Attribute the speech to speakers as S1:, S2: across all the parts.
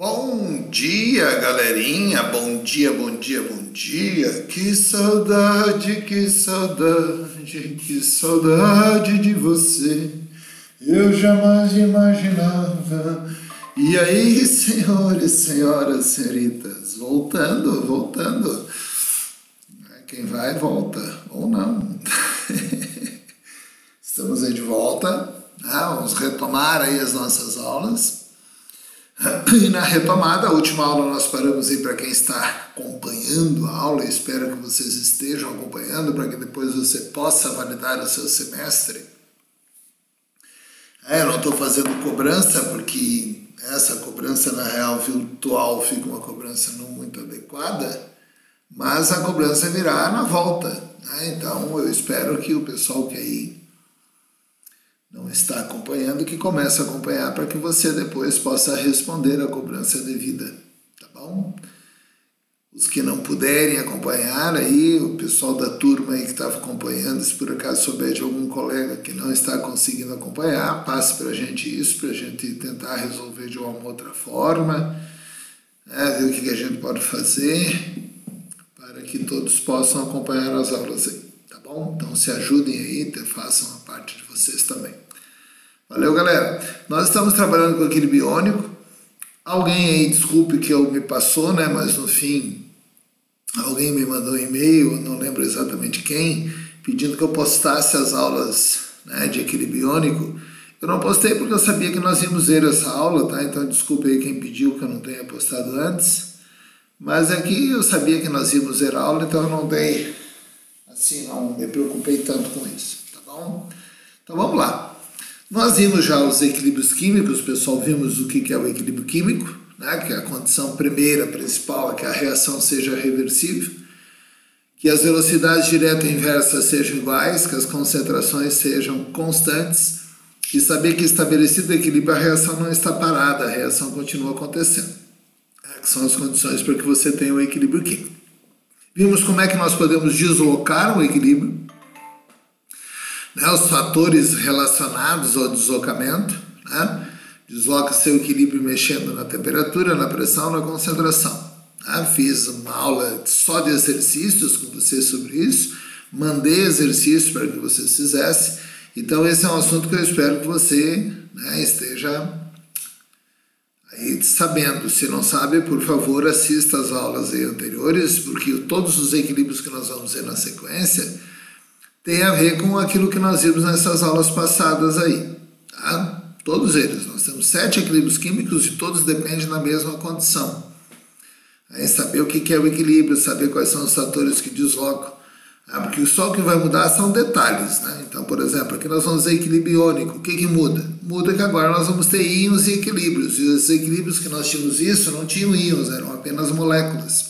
S1: Bom dia, galerinha. Bom dia, bom dia, bom dia. Que saudade, que saudade, que saudade de você. Eu jamais imaginava. E aí, senhores, senhoras, senhoritas, voltando. Quem vai, volta, ou não. Estamos aí de volta. Vamos retomar aí as nossas aulas. E na retomada, a última aula nós paramos aí para quem está acompanhando a aula. Eu espero que vocês estejam acompanhando para que depois você possa validar o seu semestre. Eu não estou fazendo cobrança porque essa cobrança na real virtual fica uma cobrança não muito adequada, mas a cobrança virá na volta, né? Então eu espero que o pessoal que aí não está acompanhando, que comece a acompanhar para que você depois possa responder a cobrança devida, tá bom? Os que não puderem acompanhar aí, o pessoal da turma aí que estava acompanhando, se por acaso souber de algum colega que não está conseguindo acompanhar, passe para a gente isso, para a gente tentar resolver de uma outra forma, ver o que a gente pode fazer para que todos possam acompanhar as aulas aí, tá bom? Então se ajudem aí, façam a parte de vocês também. Valeu, galera. Nós estamos trabalhando com aquele biônico. Alguém aí, desculpe que eu me passou, né? Mas no fim, alguém me mandou um e-mail, não lembro exatamente quem, pedindo que eu postasse as aulas, né, de aquele biônico. Eu não postei porque eu sabia que nós íamos ver essa aula, tá? Então desculpe aí quem pediu que eu não tenha postado antes. Mas aqui eu sabia que nós íamos ver a aula, então eu não dei, assim, não me preocupei tanto com isso, tá bom? Então vamos lá. Nós vimos já os equilíbrios químicos, pessoal, vimos o que é o equilíbrio químico, né? Que é a condição primeira, principal, é que a reação seja reversível, que as velocidades direta e inversa sejam iguais, que as concentrações sejam constantes, e saber que estabelecido o equilíbrio, a reação não está parada, a reação continua acontecendo, que são as condições para que você tenha o equilíbrio químico. Vimos como é que nós podemos deslocar o equilíbrio, né, os fatores relacionados ao deslocamento, né? Desloca seu equilíbrio mexendo na temperatura, na pressão, na concentração. Né? Fiz uma aula só de exercícios com vocês sobre isso, mandei exercícios para que vocês fizessem, então esse é um assunto que eu espero que você, né, esteja aí sabendo. Se não sabe, por favor, assista às aulas aí anteriores, porque todos os equilíbrios que nós vamos ver na sequência tem a ver com aquilo que nós vimos nessas aulas passadas aí, tá? Todos eles. Nós temos 7 equilíbrios químicos e todos dependem da mesma condição. Aí saber o que é o equilíbrio, saber quais são os fatores que deslocam. Porque só o que vai mudar são detalhes, né? Então, por exemplo, aqui nós vamos ver equilíbrio iônico. O que muda? Muda que agora nós vamos ter íons e equilíbrios. E os equilíbrios que nós tínhamos isso não tinham íons, eram apenas moléculas.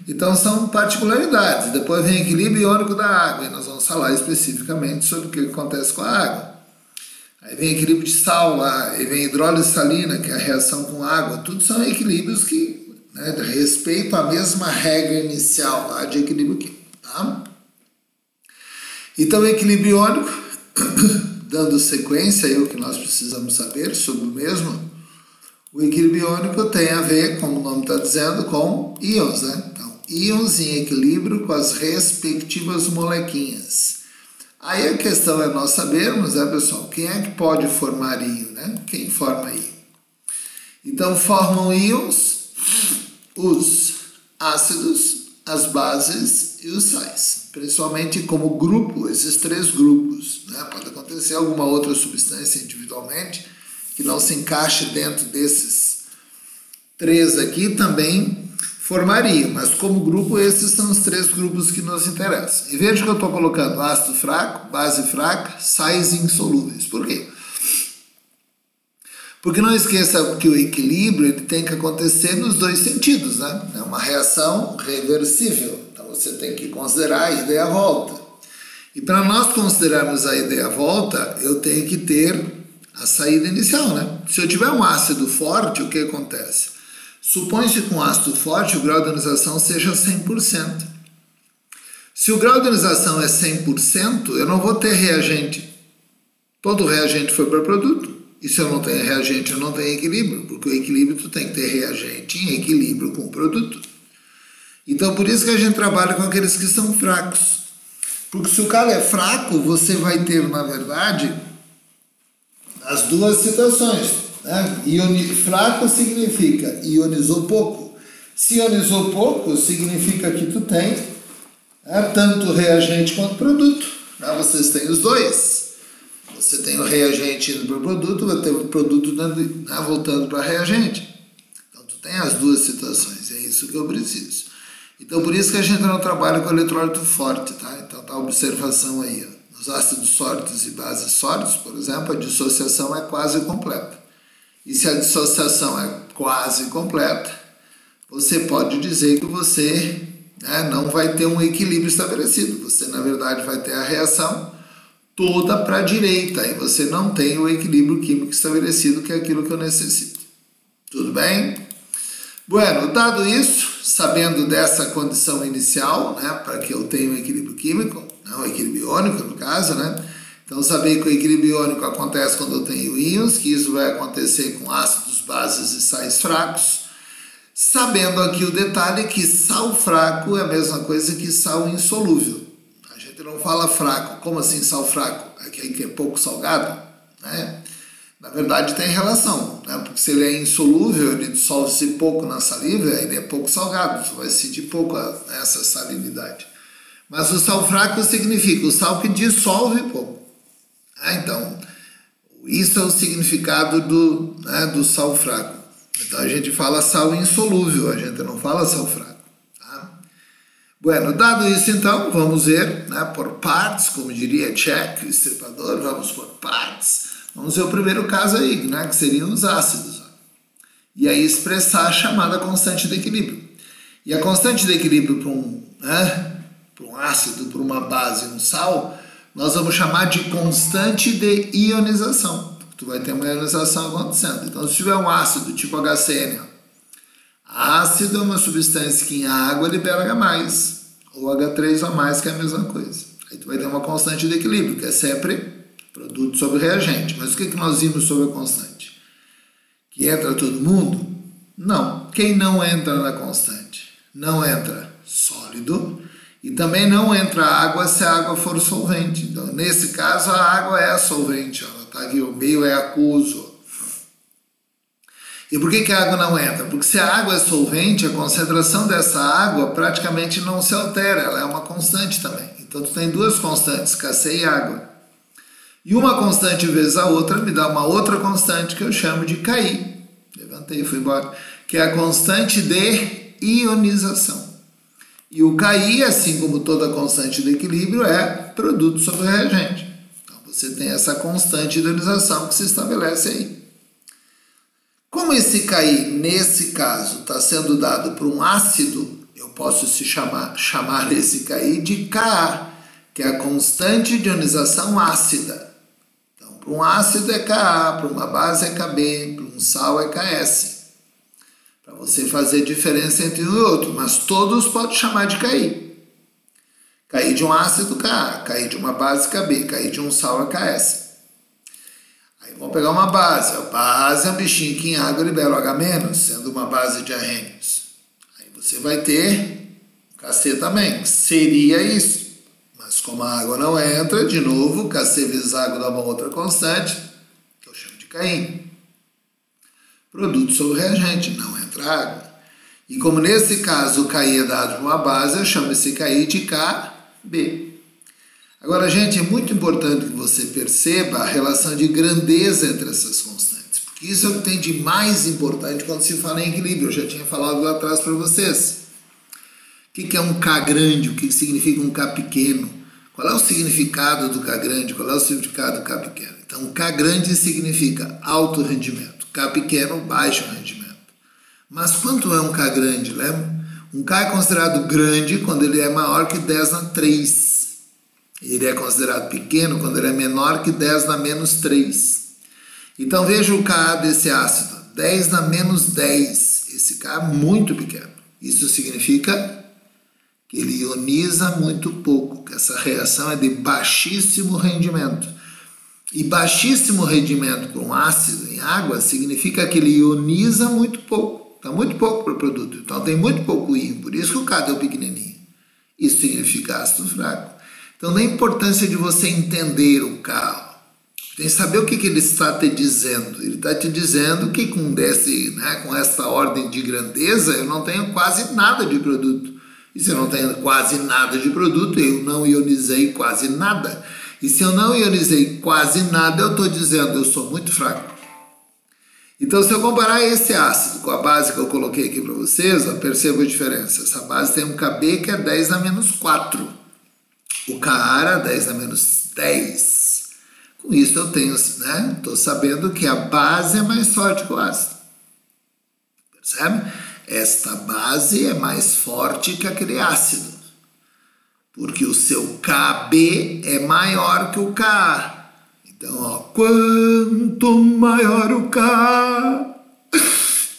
S1: Então são particularidades. Depois vem equilíbrio iônico da água, e nós vamos falar especificamente sobre o que acontece com a água. Aí vem equilíbrio de sal lá, aí vem hidrólise salina, que é a reação com água. Tudo são equilíbrios que, né, respeitam a mesma regra inicial lá de equilíbrio químico, tá? Então equilíbrio iônico, dando sequência aí o que nós precisamos saber sobre o mesmo, o equilíbrio iônico tem a ver, como o nome está dizendo, com íons, né? Então, íons em equilíbrio com as respectivas molequinhas. Aí a questão é nós sabermos, né, pessoal, quem é que pode formar íon, né? Quem forma íon? Então, formam íons os ácidos, as bases e os sais. Principalmente como grupo, esses 3 grupos, né? Pode acontecer alguma outra substância individualmente que não se encaixe dentro desses 3 aqui, também formariam, mas como grupo, esses são os 3 grupos que nos interessam. E veja que eu estou colocando ácido fraco, base fraca, sais insolúveis. Por quê? Porque não esqueça que o equilíbrio ele tem que acontecer nos 2 sentidos, né? É uma reação reversível, então você tem que considerar a ida e a volta. E para nós considerarmos a ida e a volta, eu tenho que ter a saída inicial, né? Se eu tiver um ácido forte, o que acontece? Supõe-se que com ácido forte o grau de ionização seja 100%. Se o grau de ionização é 100%, eu não vou ter reagente. Todo reagente foi para produto. E se eu não tenho reagente, eu não tenho equilíbrio, porque o equilíbrio tu tem que ter reagente em equilíbrio com o produto. Então, por isso que a gente trabalha com aqueles que são fracos. Porque se o cara é fraco, você vai ter, na verdade, as duas situações. Né? Fraco significa ionizou pouco. Se ionizou pouco, significa que tu tem tanto reagente quanto produto. Né? Vocês têm os dois. Você tem o reagente indo para o produto, vai ter o produto voltando para reagente. Então, tu tem as duas situações. É isso que eu preciso. Então, por isso que a gente não trabalha com eletrólito forte, tá? Então, tá a observação aí, ó. Nos ácidos sólidos e bases sólidos, por exemplo, a dissociação é quase completa. E se a dissociação é quase completa, você pode dizer que você não vai ter um equilíbrio estabelecido. Você, na verdade, vai ter a reação toda para a direita e você não tem o equilíbrio químico estabelecido, que é aquilo que eu necessito. Tudo bem? Bueno, dado isso, sabendo dessa condição inicial, para que eu tenha um equilíbrio químico, não, equilíbrio iônico no caso, Então, saber que o equilíbrio iônico acontece quando eu tenho íons, que isso vai acontecer com ácidos, bases e sais fracos. Sabendo aqui o detalhe que sal fraco é a mesma coisa que sal insolúvel. A gente não fala fraco. Como assim sal fraco? Aquele que é pouco salgado, Na verdade tem relação, porque se ele é insolúvel, ele dissolve-se pouco na saliva, ele é pouco salgado, você vai sentir pouco essa salinidade. Mas o sal fraco significa o sal que dissolve pouco. Então, isso é o significado do sal fraco. Então a gente fala sal insolúvel, a gente não fala sal fraco. Bueno, dado isso então, vamos ver por partes, como diria Check, o estripador, vamos por partes. Vamos ver o primeiro caso aí, que seriam os ácidos. E aí expressar a chamada constante de equilíbrio. E a constante de equilíbrio para um ácido, para uma base, um sal, nós vamos chamar de constante de ionização. Tu vai ter uma ionização acontecendo. Então, se tiver um ácido tipo HCN, ácido é uma substância que em água libera H+, ou H3O+, que é a mesma coisa. Aí tu vai ter uma constante de equilíbrio, que é sempre produto sobre reagente. Mas o que nós vimos sobre a constante? Que entra todo mundo? Não. Quem não entra na constante? Não entra sólido e também não entra água se a água for solvente. Então, nesse caso, a água é solvente. Ela está aqui, o meio é aquoso. E por que a água não entra? Porque se a água é solvente, a concentração dessa água praticamente não se altera. Ela é uma constante também. Então, tu tem duas constantes, Kc e água. E uma constante vezes a outra me dá uma outra constante que eu chamo de Ki. Levantei e fui embora. Que é a constante de ionização. E o Ki, assim como toda constante de equilíbrio, é produto sobre reagente. Então você tem essa constante de ionização que se estabelece aí. Como esse Ki, nesse caso, está sendo dado por um ácido, eu posso chamar esse Ki de Ka, que é a constante de ionização ácida. Para um ácido é Ka, para uma base é Kb, para um sal é Ks. Para você fazer diferença entre um e outro, mas todos podem chamar de Ki. Ki de um ácido Ka, Ki de uma base Kb, Ki de um sal é Ks. Aí vamos pegar uma base. A base é um bichinho que em água libera o H-, sendo uma base de arrênios. Aí você vai ter Kc também, que seria isso. Mas como a água não entra, de novo, Kc vezes água dá uma outra constante, que eu chamo de Ki. Produto sobre reagente, não entra água. E como nesse caso o Ki é dado por uma base, eu chamo esse Ki de Kb. Agora, gente, é muito importante que você perceba a relação de grandeza entre essas constantes, porque isso é o que tem de mais importante quando se fala em equilíbrio. Eu já tinha falado lá atrás para vocês. O que é um K grande? O que significa um K pequeno? Qual é o significado do K grande? Qual é o significado do K pequeno? Então, K grande significa alto rendimento, K pequeno, baixo rendimento. Mas quanto é um K grande, lembra? Um K é considerado grande quando ele é maior que 10 na 3. Ele é considerado pequeno quando ele é menor que 10 na menos 3. Então, veja o Ka desse ácido, 10 na menos 10. Esse K é muito pequeno. Isso significa que ele ioniza muito pouco, que essa reação é de baixíssimo rendimento. E baixíssimo rendimento para um ácido em água significa que ele ioniza muito pouco. Está muito pouco para o produto. Então tem muito pouco íon. Por isso que o K deu pequenininho. Isso significa ácido fraco. Então, da importância de você entender o K. Tem que saber o que ele está te dizendo. Ele está te dizendo que com essa ordem de grandeza eu não tenho quase nada de produto. E se eu não tenho quase nada de produto, eu não ionizei quase nada. E se eu não ionizei quase nada, eu estou dizendo eu sou muito fraco. Então, se eu comparar esse ácido com a base que eu coloquei aqui para vocês, perceba a diferença. Essa base tem um Kb que é 10 a menos 4. O Ka 10 a menos 10. Com isso eu tenho, estou sabendo que a base é mais forte que o ácido. Percebe? Esta base é mais forte que aquele ácido. Porque o seu Kb é maior que o Ka. Então, quanto maior o Ka,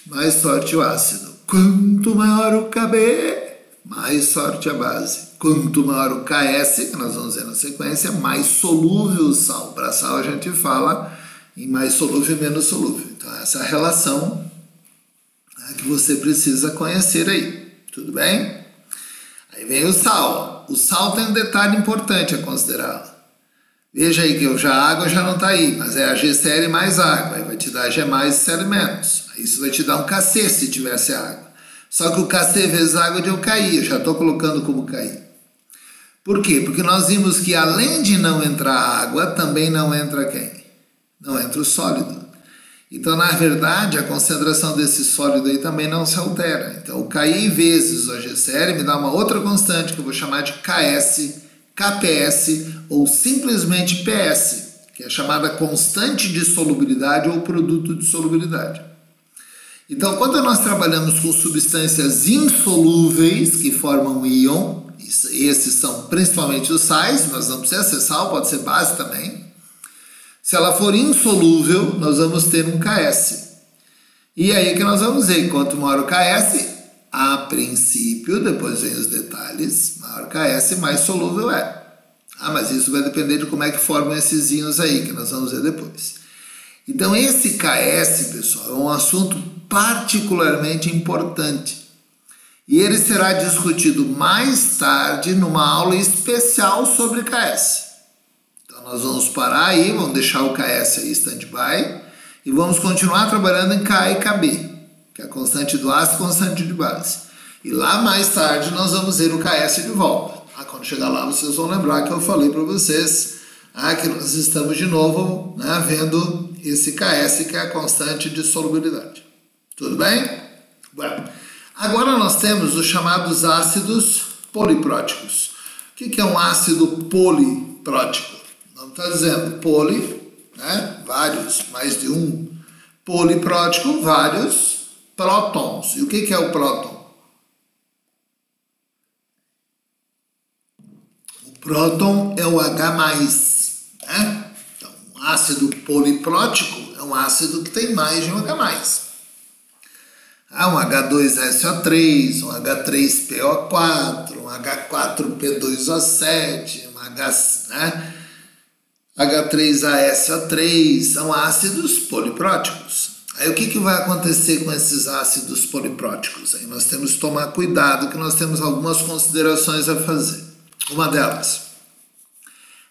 S1: mais forte o ácido. Quanto maior o Kb, mais forte a base. Quanto maior o Ks, que nós vamos ver na sequência, mais solúvel o sal. Para sal a gente fala em mais solúvel e menos solúvel. Então essa é a relação que você precisa conhecer aí. Tudo bem? Aí vem o sal. O sal tem um detalhe importante a considerar. Veja aí que a água já não está aí, mas é a GCl mais água. Aí vai te dar G mais e Cl menos. Aí isso vai te dar um Kc se tivesse água. Só que o Kc vezes água deu KI. Eu já estou colocando como KI. Por quê? Porque nós vimos que além de não entrar água, também não entra quem? Não entra o sólido. Então, na verdade, a concentração desse sólido aí também não se altera. Então, o KI vezes o GCl me dá uma outra constante que eu vou chamar de Ks, KPS ou simplesmente PS, que é chamada constante de solubilidade ou produto de solubilidade. Então, quando nós trabalhamos com substâncias insolúveis que formam íon, esses são principalmente os sais, mas não precisa ser sal, pode ser base também. Se ela for insolúvel, nós vamos ter um Ks. E aí que nós vamos ver, quanto maior o Ks, a princípio, depois vem os detalhes, maior o Ks, mais solúvel é. Mas isso vai depender de como é que formam esses íons aí, que nós vamos ver depois. Então esse Ks, pessoal, é um assunto particularmente importante. E ele será discutido mais tarde numa aula especial sobre Ks. Então nós vamos parar aí, vamos deixar o Ks aí stand-by e vamos continuar trabalhando em K e Kb, que é a constante do ácido e constante de base. E lá mais tarde nós vamos ver o Ks de volta. Quando chegar lá vocês vão lembrar que eu falei para vocês que nós estamos de novo vendo esse Ks, que é a constante de solubilidade. Tudo bem? Bueno. Agora nós temos os chamados ácidos polipróticos. O que é um ácido poliprótico? Não está dizendo poli, vários, mais de um. Poliprótico, vários prótons. E o que é o próton? O próton é o H+. Então, um ácido poliprótico é um ácido que tem mais de um H+. Um H2SO3, um H3PO4, um H4P2O7, um H3ASO3, são ácidos polipróticos. Aí o que vai acontecer com esses ácidos polipróticos? Aí nós temos que tomar cuidado, que nós temos algumas considerações a fazer. Uma delas,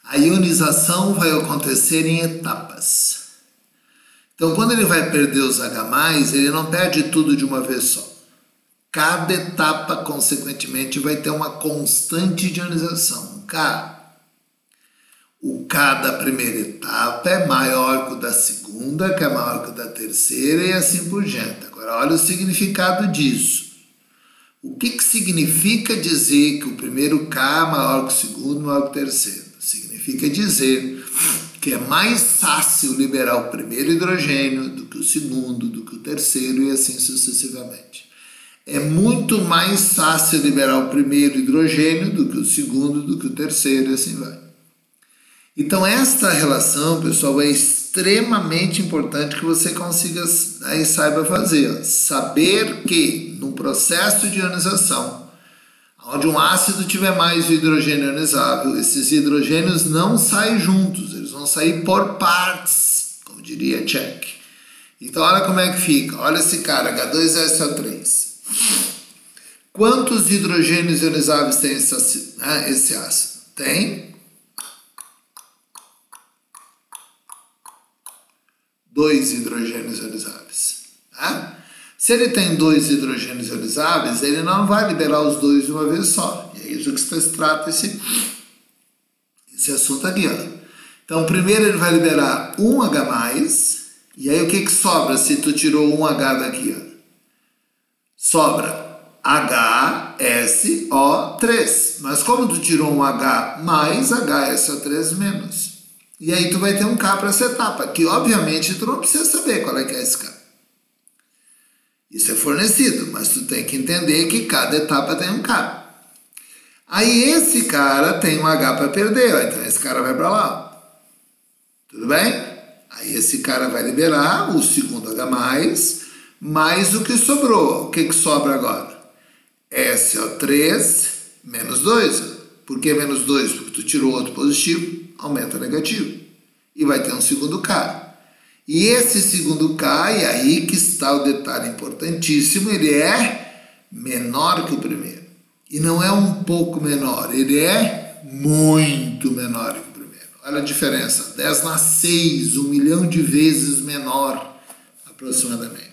S1: a ionização vai acontecer em etapas. Então, quando ele vai perder os H+, ele não perde tudo de uma vez só. Cada etapa, consequentemente, vai ter uma constante de ionização, um K. O K da primeira etapa é maior que o da segunda, que é maior que o da terceira e assim por diante. Agora, olha o significado disso. O que significa dizer que o primeiro K é maior que o segundo, maior que o terceiro? Significa dizer que é mais fácil liberar o primeiro hidrogênio do que o segundo, do que o terceiro e assim sucessivamente. É muito mais fácil liberar o primeiro hidrogênio do que o segundo, do que o terceiro e assim vai. Então esta relação, pessoal, é extremamente importante que você consiga e saiba fazer. Saber que no processo de ionização, onde um ácido tiver mais hidrogênio ionizável, esses hidrogênios não saem juntos, eles vão vão sair por partes, como diria Check. Então, olha como é que fica. Olha esse cara, H2SO3. Quantos hidrogênios ionizáveis tem esse ácido? Tem 2 hidrogênios ionizáveis. Tá? Se ele tem 2 hidrogênios ionizáveis, ele não vai liberar os 2 de uma vez só. E é isso que se trata esse assunto aqui. Ó. Então, primeiro ele vai liberar um H+, e aí o que sobra se tu tirou um H daqui? Ó? Sobra HSO3. Mas como tu tirou um H mais, HSO3 menos. E aí tu vai ter um K para essa etapa, que obviamente tu não precisa saber qual é que é esse K. Isso é fornecido, mas tu tem que entender que cada etapa tem um K. Aí esse cara tem um H para perder, ó, então esse cara vai para lá. Tudo bem? Aí esse cara vai liberar o segundo H+, mais o que sobrou. O que sobra agora? SO3 menos 2. Por que menos 2? Porque tu tirou outro positivo, aumenta o negativo. E vai ter um segundo K. E esse segundo K, e aí que está o detalhe importantíssimo, ele é menor que o primeiro. E não é um pouco menor, ele é muito menor que o primeiro. Olha a diferença, 10⁶, 1 milhão de vezes menor, aproximadamente.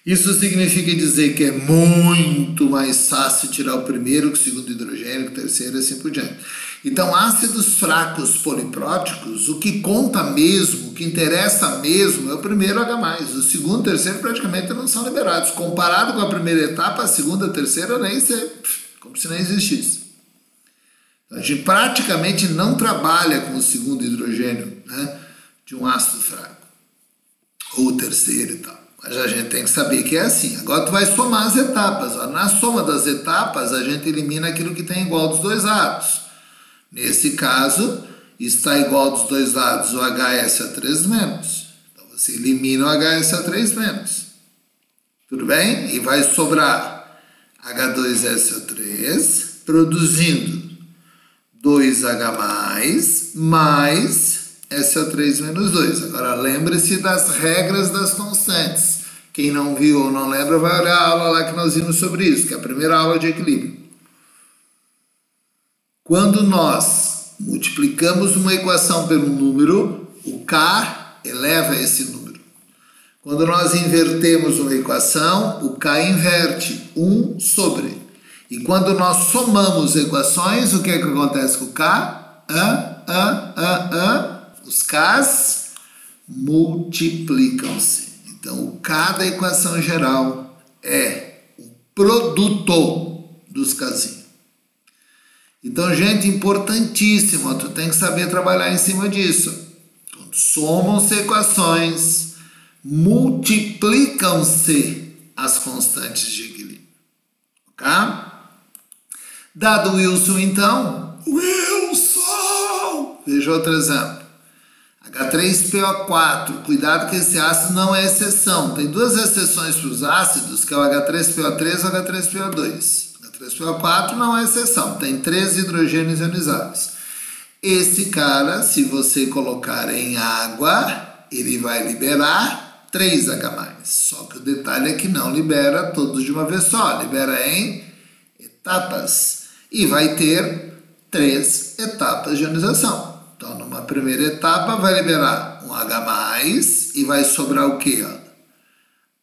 S1: Isso significa dizer que é muito mais fácil tirar o primeiro que o segundo hidrogênio, que o terceiro e assim por diante. Então, ácidos fracos polipróticos, o que conta mesmo, o que interessa mesmo é o primeiro H+. O segundo e o terceiro praticamente não são liberados. Comparado com a primeira etapa, a segunda e a terceira nem como se nem existisse. A gente praticamente não trabalha com o segundo hidrogênio, né, de um ácido fraco. Ou o terceiro e tal. Mas a gente tem que saber que é assim. Agora tu vai somar as etapas. Ó. Na soma das etapas, a gente elimina aquilo que tem igual dos dois lados. Nesse caso, está igual dos dois lados o HSO3-. Então você elimina o HSO3-. Tudo bem? E vai sobrar H2SO3 produzindo 2H+, mais SO3 menos 2. Agora lembre-se das regras das constantes. Quem não viu ou não lembra vai olhar a aula lá que nós vimos sobre isso, que é a primeira aula de equilíbrio. Quando nós multiplicamos uma equação pelo número, o K eleva esse número. Quando nós invertemos uma equação, o K inverte 1 sobre. E quando nós somamos equações, o que é que acontece com o K? Os Ks multiplicam-se. Então, o K da equação geral é o produto dos Kzinhos. Então, gente, importantíssimo, tu tem que saber trabalhar em cima disso. Quando somam-se equações, multiplicam-se as constantes de equilíbrio. Ok? Dado Wilson, então, veja outro exemplo. H3PO4, cuidado que esse ácido não é exceção. Tem duas exceções para os ácidos, que é o H3PO3 e o H3PO2. H3PO4 não é exceção, tem 3 hidrogênios ionizáveis. Esse cara, se você colocar em água, ele vai liberar 3H+. Só que o detalhe é que não libera todos de uma vez só, libera em etapas. E vai ter 3 etapas de ionização. Então, numa primeira etapa, vai liberar um H+, e vai sobrar o quê?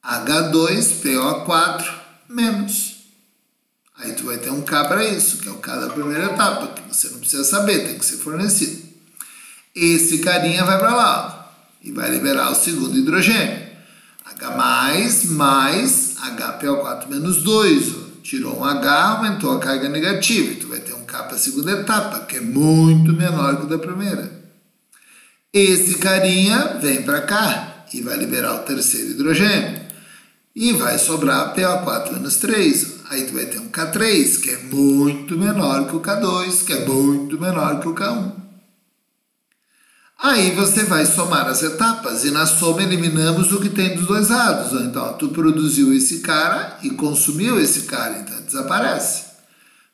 S1: H2PO4 menos. Aí tu vai ter um K para isso, que é o K da primeira etapa, que você não precisa saber, tem que ser fornecido. Esse carinha vai para lá, ó, e vai liberar o segundo hidrogênio. H+, mais HPO4 menos 2, ó. Tirou um H, aumentou a carga negativa, e tu vai ter um K para a segunda etapa, que é muito menor que o da primeira. Esse carinha vem para cá e vai liberar o terceiro hidrogênio. E vai sobrar PO4 menos 3. Aí tu vai ter um K3, que é muito menor que o K2, que é muito menor que o K1. Aí você vai somar as etapas, e na soma eliminamos o que tem dos dois lados. Então, tu produziu esse cara e consumiu esse cara, então desaparece.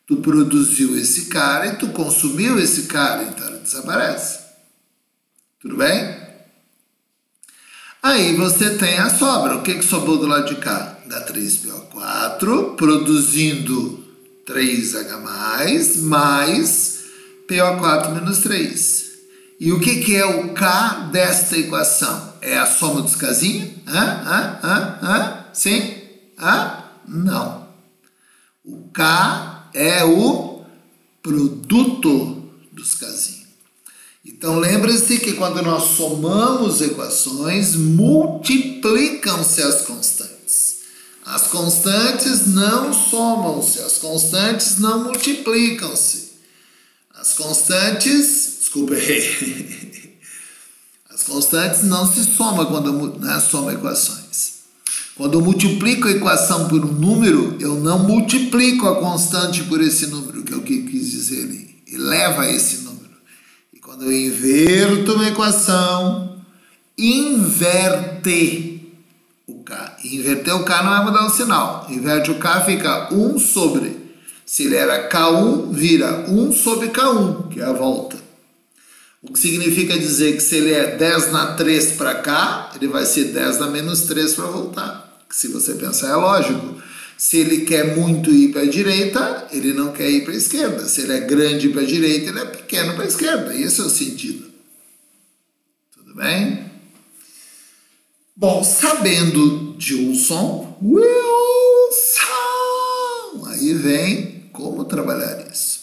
S1: Tu produziu esse cara e tu consumiu esse cara, então ele desaparece. Tudo bem? Aí você tem a sobra. O que sobrou do lado de cá? H3PO4, produzindo 3H+, mais PO4 menos 3. E o que é o K desta equação? É a soma dos casinhos? Sim? Não. O K é o produto dos casinhos. Então, lembre-se que quando nós somamos equações, multiplicam-se as constantes. As constantes não somam-se, as constantes não multiplicam-se. As constantes, desculpa, errei. As constantes não se somam quando soma equações. Quando eu multiplico a equação por um número, eu não multiplico a constante por esse número, que é o que quis dizer ali. Eleva esse número. Quando eu inverto uma equação, inverte o K. Inverter o K não é mudar o sinal. Inverte o K, fica 1 sobre. Se ele era K1, vira 1 sobre K1, que é a volta. O que significa dizer que se ele é 10 na 3 para cá, ele vai ser 10 na menos 3 para voltar. Se você pensar, é lógico. Se ele quer muito ir para a direita, ele não quer ir para a esquerda. Se ele é grande para a direita, ele é pequeno para a esquerda. Esse é o sentido. Tudo bem? Bom, sabendo Wilson, aí vem como trabalhar isso.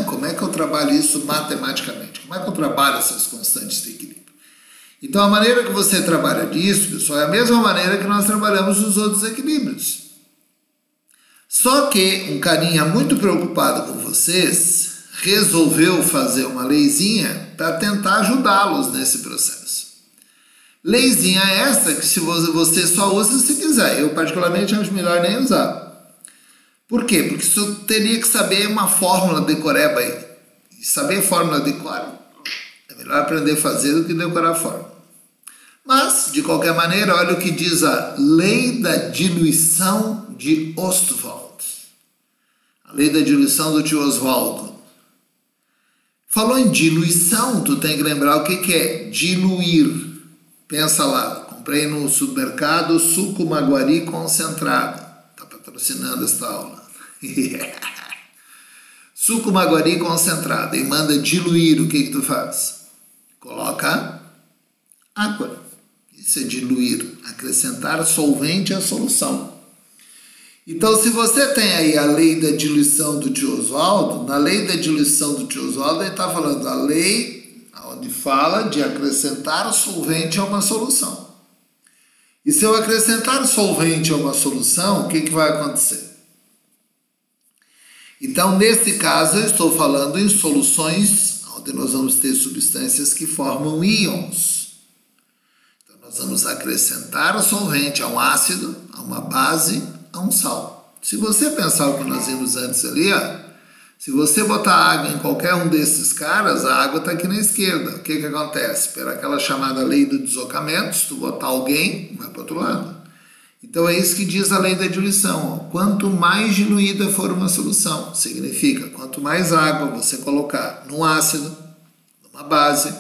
S1: Como é que eu trabalho isso matematicamente? Como é que eu trabalho essas constantes de equilíbrio? Então, a maneira que você trabalha disso, pessoal, é a mesma maneira que nós trabalhamos os outros equilíbrios. Só que um carinha muito preocupado com vocês resolveu fazer uma leizinha para tentar ajudá-los nesse processo. Leizinha essa que se você só usa se quiser. Eu particularmente acho melhor nem usar. Por quê? Porque você teria que saber uma fórmula decoreba aí. E saber fórmula decora é melhor aprender a fazer do que decorar a fórmula. Mas, de qualquer maneira, olha o que diz a lei da diluição de Ostwald. A lei da diluição do tio Oswaldo. Falou em diluição, tu tem que lembrar o que é diluir. Pensa lá, comprei no supermercado suco Maguari concentrado. Está patrocinando esta aula. Suco Maguari concentrado. E manda diluir, o que tu faz? Coloca água. Isso é diluir, acrescentar solvente à solução. Então, se você tem aí a lei da diluição do tio Oswaldo, na lei da diluição do tio Oswaldo, ele está falando a lei onde fala de acrescentar solvente a uma solução. E se eu acrescentar solvente a uma solução, o que vai acontecer? Então, nesse caso, eu estou falando em soluções onde nós vamos ter substâncias que formam íons. Então, nós vamos acrescentar o solvente a um ácido, a uma base, a um sal. Se você pensar o que nós vimos antes ali, se você botar água em qualquer um desses caras, a água está aqui na esquerda. O que acontece? Pela aquela chamada lei do deslocamento, se tu botar alguém, vai para o outro lado. Então é isso que diz a lei da diluição. Quanto mais diluída for uma solução, significa quanto mais água você colocar num ácido, numa base,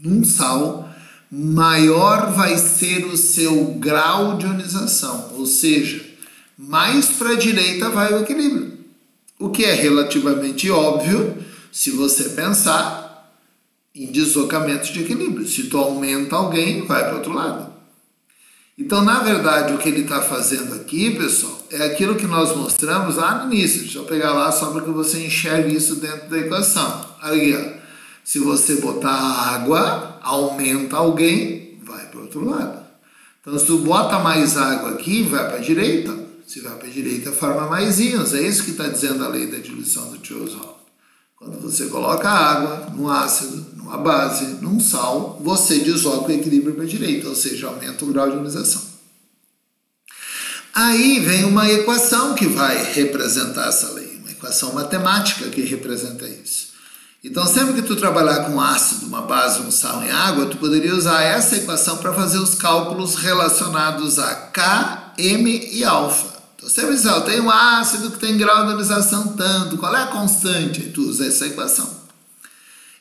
S1: num sal, maior vai ser o seu grau de ionização, ou seja, mais para a direita vai o equilíbrio. O que é relativamente óbvio se você pensar em deslocamento de equilíbrio. Se tu aumenta alguém, vai para o outro lado. Então, na verdade, o que ele está fazendo aqui, pessoal, é aquilo que nós mostramos lá no início. Deixa eu pegar lá só para que você enxergue isso dentro da equação. Aí, se você botar água, aumenta alguém, vai para o outro lado. Então, se tu bota mais água aqui, vai para a direita. Se vai para a direita, forma mais íons. É isso que está dizendo a lei da diluição do tio Oswaldo. Quando você coloca água num ácido, numa base, num sal, você desloca o equilíbrio para a direita, ou seja, aumenta o grau de ionização. Aí vem uma equação que vai representar essa lei, uma equação matemática que representa isso. Então, sempre que tu trabalhar com ácido, uma base, um sal em água, tu poderia usar essa equação para fazer os cálculos relacionados a K, M e alfa. Então, sempre diz, eu tenho um ácido que tem grau de ionização tanto, qual é a constante? Aí tu usa essa equação.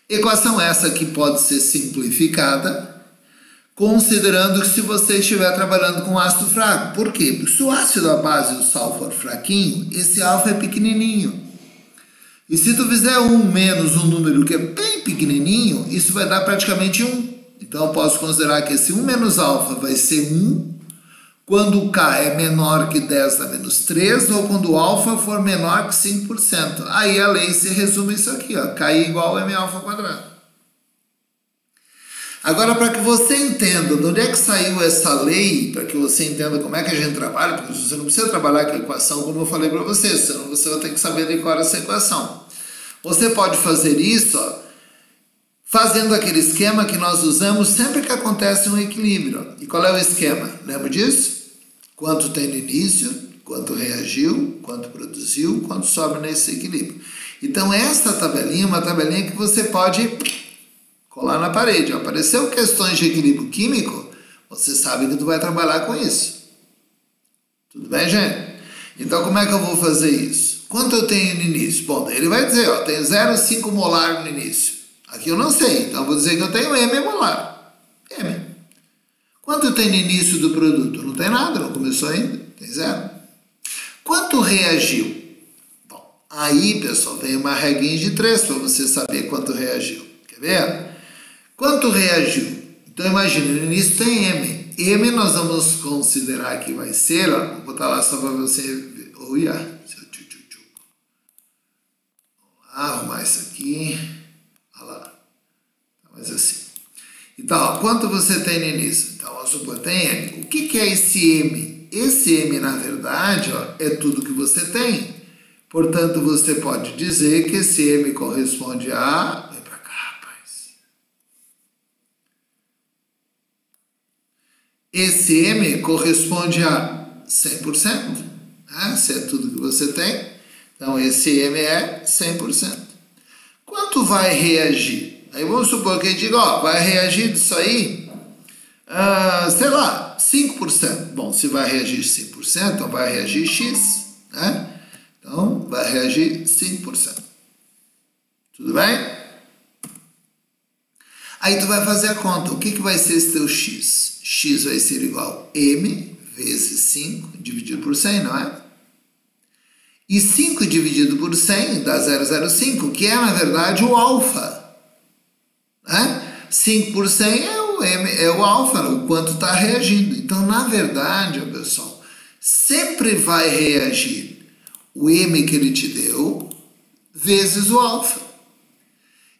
S1: Equação essa que pode ser simplificada, considerando que se você estiver trabalhando com ácido fraco. Por quê? Porque se o ácido à base, o sal, for fraquinho, esse alfa é pequenininho. E se tu fizer 1 menos um número que é bem pequenininho, isso vai dar praticamente 1. Então eu posso considerar que esse 1 menos alfa vai ser 1 quando o K é menor que 10 a menos 3 ou quando o alfa for menor que 5%. Aí a lei se resume isso aqui, ó, K igual a M alfa quadrado. Agora, para que você entenda de onde é que saiu essa lei, para que você entenda como é que a gente trabalha, porque você não precisa trabalhar com a equação como eu falei para você, senão você vai ter que saber decorar essa equação. Você pode fazer isso, ó, fazendo aquele esquema que nós usamos sempre que acontece um equilíbrio. E qual é o esquema? Lembra disso? Quanto tem no início, quanto reagiu, quanto produziu, quanto sobe nesse equilíbrio. Então essa tabelinha é uma tabelinha que você pode colar na parede. Apareceu questões de equilíbrio químico, você sabe que tu vai trabalhar com isso. Tudo bem, gente? Então como é que eu vou fazer isso? Quanto eu tenho no início? Bom, ele vai dizer, ó, tem 0,5 molar no início. Aqui eu não sei, então eu vou dizer que eu tenho M molar. M. Quanto tem no início do produto? Não tem nada, não começou ainda, tem 0. Quanto reagiu? Bom, aí, pessoal, tem uma reguinha de 3 para você saber quanto reagiu. Quer ver? Quanto reagiu? Então imagina, no início tem M. M nós vamos considerar que vai ser, ó, vou botar lá só para você ver. Olha, vou arrumar isso aqui. Olha lá. Mas assim. Então, ó, quanto você tem no início? Então, vamos supor, tem M. O que é esse M? Esse M, na verdade, ó, é tudo que você tem. Portanto, você pode dizer que esse M corresponde a... Vem pra cá, rapaz. Esse M corresponde a 100%. Né? Se é tudo que você tem. Então, esse M é 100%. Quanto vai reagir? Aí vamos supor que a gente diga, ó, vai reagir disso aí, sei lá, 5%. Bom, se vai reagir 5%, então vai reagir X, né? Então, vai reagir 5%. Tudo bem? Aí tu vai fazer a conta. O que vai ser esse teu X? X vai ser igual a M vezes 5 dividido por 100, não é? E 5 dividido por 100 dá 0,05, que é, na verdade, o alfa. Né? 5 por 100 é o alfa, o quanto está reagindo. Então, na verdade, pessoal, sempre vai reagir o M que ele te deu vezes o alfa.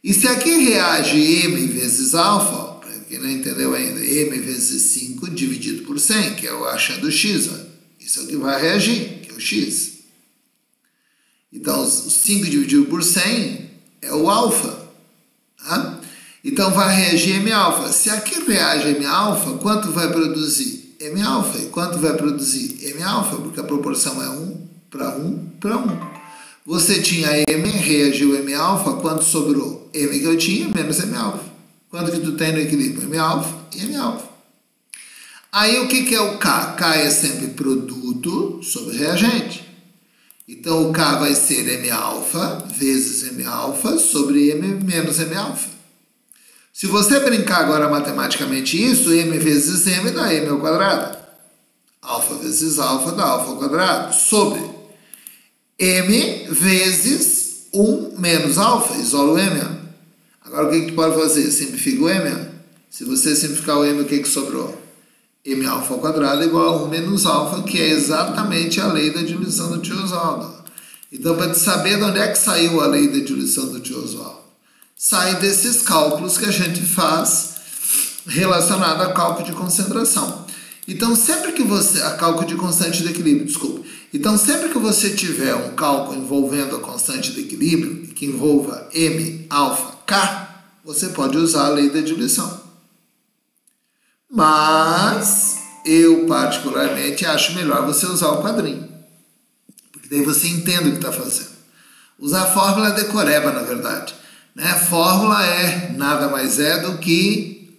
S1: E se aqui reage M vezes alfa, para quem não entendeu ainda, M vezes 5 dividido por 100, que é o achando X, ó, isso é o que vai reagir, que é o X. Então, 5 dividido por 100 é o alfa. Tá? Então, vai reagir M-alfa. Se aqui reage M-alfa, quanto vai produzir? M-alfa. E quanto vai produzir? M-alfa, porque a proporção é 1 para 1 para 1. Você tinha M, reagiu M-alfa, quanto sobrou? M que eu tinha, menos M-alfa. Quanto que tu tem no equilíbrio? M-alfa e M-alfa. Aí, o que é o K? K é sempre produto sobre reagente. Então, o K vai ser M-alfa vezes M-alfa sobre M menos M-alfa. Se você brincar agora matematicamente isso, M vezes M dá M ao quadrado. Alfa vezes alfa dá alfa ao quadrado. Sobre M vezes 1 menos alfa, isola o M. Agora, o que tu pode fazer? Simplifica o M. Se você simplificar o M, o que sobrou? M alfa ao quadrado é igual a 1 menos alfa, que é exatamente a lei da diluição do tio Oswaldo. Então, para te saber de onde é que saiu a lei da diluição do tio Oswaldo, sai desses cálculos que a gente faz relacionado a cálculo de concentração. Então, sempre que você... a cálculo de constante de equilíbrio, desculpa. Então, sempre que você tiver um cálculo envolvendo a constante de equilíbrio, que envolva M, alfa, K, você pode usar a lei da diluição. Mas eu, particularmente, acho melhor você usar o quadrinho. Porque daí você entende o que está fazendo. Usar a fórmula é decoreba, na verdade. Né? Fórmula é nada mais é do que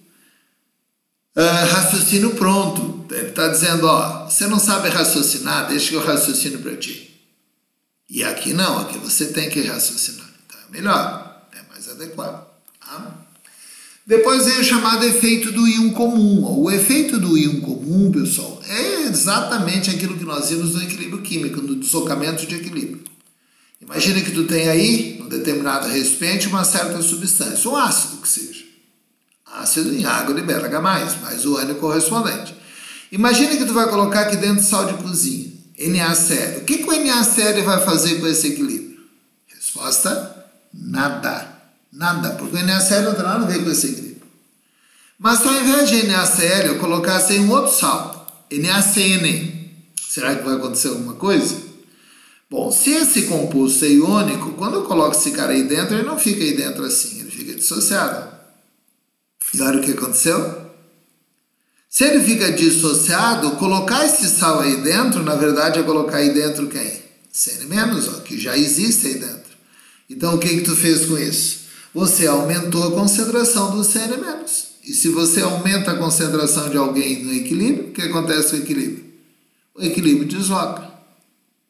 S1: raciocínio pronto. Ele está dizendo, ó, você não sabe raciocinar, deixa que eu raciocino para ti. E aqui não, aqui você tem que raciocinar. Então é melhor, é mais adequado. Tá? Depois vem o chamado efeito do íon comum. O efeito do íon comum, pessoal, é exatamente aquilo que nós vimos no equilíbrio químico, no deslocamento de equilíbrio. Imagina que tu tem aí, num determinado recipiente, uma certa substância, um ácido que seja. Ácido em água libera H+, mais o ânion correspondente. Imagina que tu vai colocar aqui dentro sal de cozinha, NaCl. O que o NaCl vai fazer com esse equilíbrio? Resposta, nada. Nada, porque o NaCl não tem nada a ver com esse equilíbrio. Mas se ao invés de NaCl eu colocasse um outro sal, NaCN, será que vai acontecer alguma coisa? Bom, se esse composto é iônico, quando eu coloco esse cara aí dentro, ele não fica aí dentro assim, ele fica dissociado. E olha o que aconteceu? Se ele fica dissociado, colocar esse sal aí dentro, na verdade é colocar aí dentro quem? Cn-, ó, que já existe aí dentro. Então o que tu fez com isso? Você aumentou a concentração do Cn-. E se você aumenta a concentração de alguém no equilíbrio, o que acontece com o equilíbrio? O equilíbrio desloca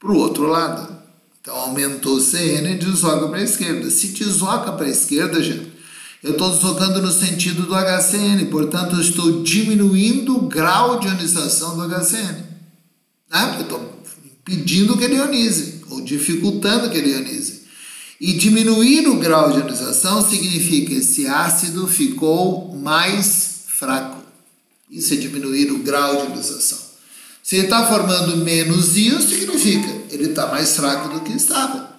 S1: para o outro lado. Então aumentou o Cn e desloca para a esquerda. Se desloca para a esquerda, gente, eu estou deslocando no sentido do HCN, portanto eu estou diminuindo o grau de ionização do HCN. Eu estou impedindo que ele ionize, ou dificultando que ele ionize. E diminuir o grau de ionização significa que esse ácido ficou mais fraco. Isso é diminuir o grau de ionização. Se ele está formando menos íons, significa que ele está mais fraco do que estava.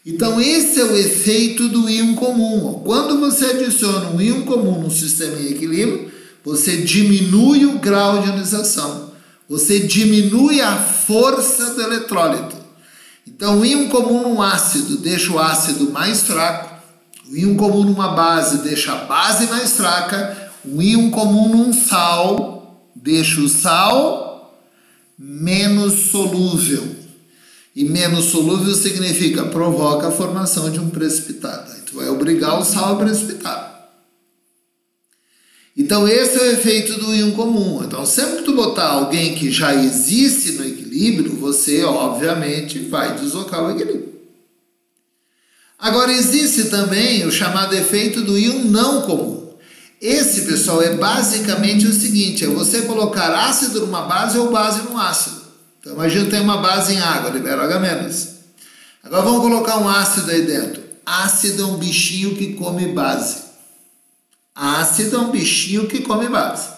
S1: Então esse é o efeito do íon comum. Quando você adiciona um íon comum num sistema em equilíbrio, você diminui o grau de ionização. Você diminui a força do eletrólito. Então, o íon comum num ácido deixa o ácido mais fraco, o íon comum numa base deixa a base mais fraca, o íon comum num sal deixa o sal menos solúvel. E menos solúvel significa provoca a formação de um precipitado. Aí tu vai obrigar o sal a precipitar. Então, esse é o efeito do íon comum. Então, sempre que tu botar alguém que já existe no equilíbrio, você, obviamente, vai deslocar o equilíbrio. Agora, existe também o chamado efeito do íon não comum. Esse, pessoal, é basicamente o seguinte, é você colocar ácido numa base ou base num ácido. Então, imagina que tem uma base em água, libera H-. Agora, vamos colocar um ácido aí dentro. Ácido é um bichinho que come base. Ácido é um bichinho que come base.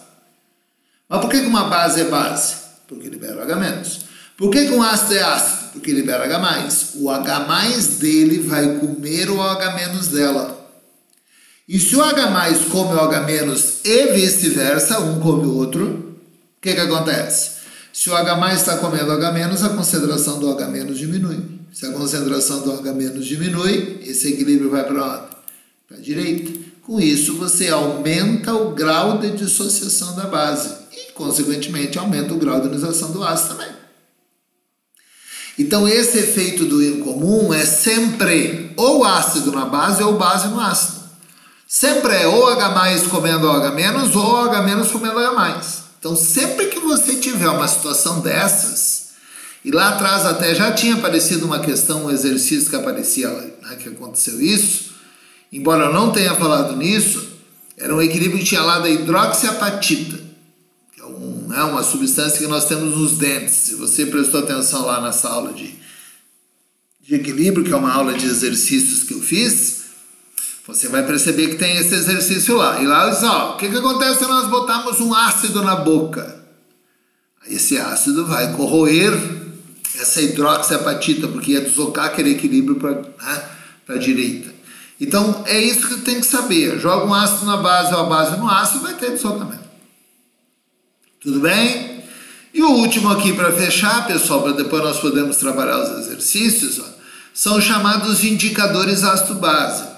S1: Mas por que uma base é base? Porque libera H-. Por que um ácido é ácido? Porque libera H+. O H+ dele vai comer o H- dela. E se o H+ come o H- e vice-versa, um come o outro, o que acontece? Se o H+ está comendo o H-, a concentração do H- diminui. Se a concentração do H- diminui, esse equilíbrio vai para onde? Para a direita. Com isso, você aumenta o grau de dissociação da base e, consequentemente, aumenta o grau de ionização do ácido também. Então, esse efeito do íon comum é sempre ou ácido na base ou base no ácido. Sempre é ou H+ comendo o H- ou H- comendo o H+. Então, sempre que você tiver uma situação dessas, e lá atrás até já tinha aparecido uma questão, um exercício que aparecia, né, que aconteceu isso, embora eu não tenha falado nisso, era um equilíbrio que tinha lá da hidroxiapatita, que é uma substância que nós temos nos dentes. Se você prestou atenção lá nessa aula de equilíbrio, que é uma aula de exercícios que eu fiz, você vai perceber que tem esse exercício lá. E lá diz, o que acontece se nós botarmos um ácido na boca? Esse ácido vai corroer essa hidroxiapatita, porque ia deslocar aquele equilíbrio para a direita. Então, é isso que tem que saber. Joga um ácido na base ou a base no ácido, vai ter deslocamento. Tudo bem? E o último aqui para fechar, pessoal, para depois nós podermos trabalhar os exercícios, são os chamados indicadores ácido-base.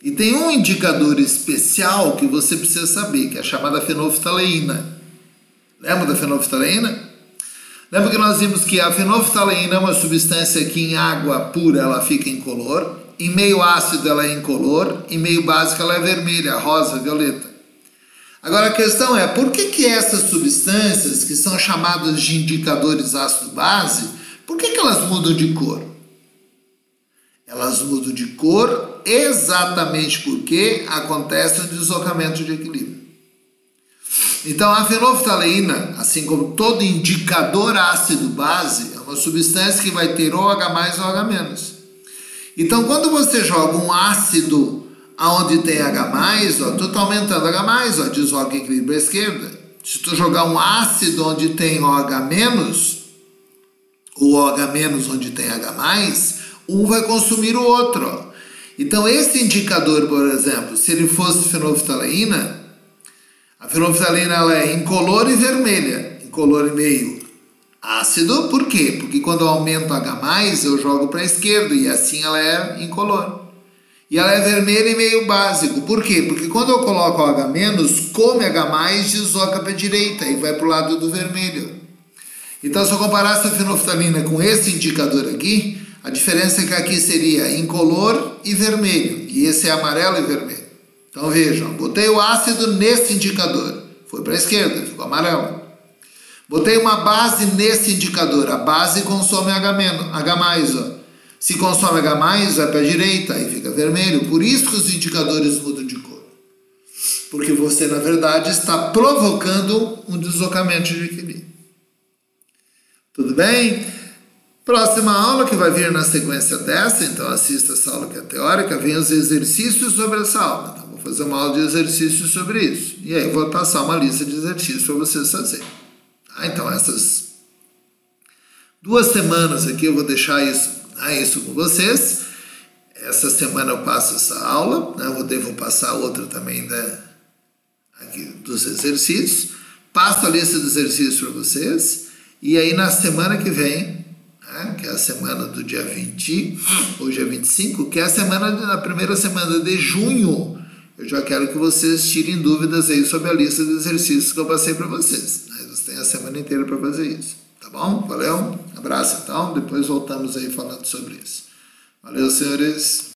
S1: E tem um indicador especial que você precisa saber, que é a chamada fenolftaleína. Lembra da fenolftaleína? Lembra que nós vimos que a fenolftaleína é uma substância que em água pura ela fica incolor, em meio ácido ela é incolor, em meio básico ela é vermelha, rosa, violeta. Agora a questão é, por que essas substâncias, que são chamadas de indicadores ácido-base, por que elas mudam de cor? Elas mudam de cor exatamente porque acontece um deslocamento de equilíbrio. Então, a fenolftaleína, assim como todo indicador ácido-base, é uma substância que vai ter ou H+, ou H-. Então, quando você joga um ácido onde tem H+, ó, tu está aumentando H+, ó, desloca o equilíbrio à esquerda. Se tu jogar um ácido onde tem OH-, ou OH- onde tem H+, um vai consumir o outro. Ó. Então, esse indicador, por exemplo, se ele fosse fenolftaleína, a fenolftaleína ela é incolor e vermelha, incolor e meio ácido. Por quê? Porque quando eu aumento H+, eu jogo para a esquerda e assim ela é incolor. E ela é vermelha e meio básico. Por quê? Porque quando eu coloco H-, come H+, desloca para a direita e vai para o lado do vermelho. Então, se eu comparar essa fenolftaleína com esse indicador aqui, a diferença é que aqui seria incolor e vermelho, e esse é amarelo e vermelho. Então, vejam, botei o ácido nesse indicador, foi para a esquerda, ficou amarelo. Botei uma base nesse indicador, a base consome H+, ó. Se consome H+, vai para a direita, aí fica vermelho. Por isso que os indicadores mudam de cor. Porque você, na verdade, está provocando um deslocamento de equilíbrio. Tudo bem? Próxima aula que vai vir na sequência dessa, então assista essa aula que é teórica, vem os exercícios sobre essa aula. Então, vou fazer uma aula de exercícios sobre isso. E aí eu vou passar uma lista de exercícios para vocês fazerem. Tá? Então, essas 2 semanas aqui eu vou deixar isso com vocês. Essa semana eu passo essa aula, né? Eu devo passar outra também aqui dos exercícios. Passo a lista de exercícios para vocês. E aí na semana que vem, né, que é a semana do dia 20, hoje é 25, que é a primeira semana de junho, eu já quero que vocês tirem dúvidas aí sobre a lista de exercícios que eu passei para vocês. Né? Vocês têm a semana inteira para fazer isso. Tá bom? Valeu? Abraço então, depois voltamos aí falando sobre isso. Valeu, senhores!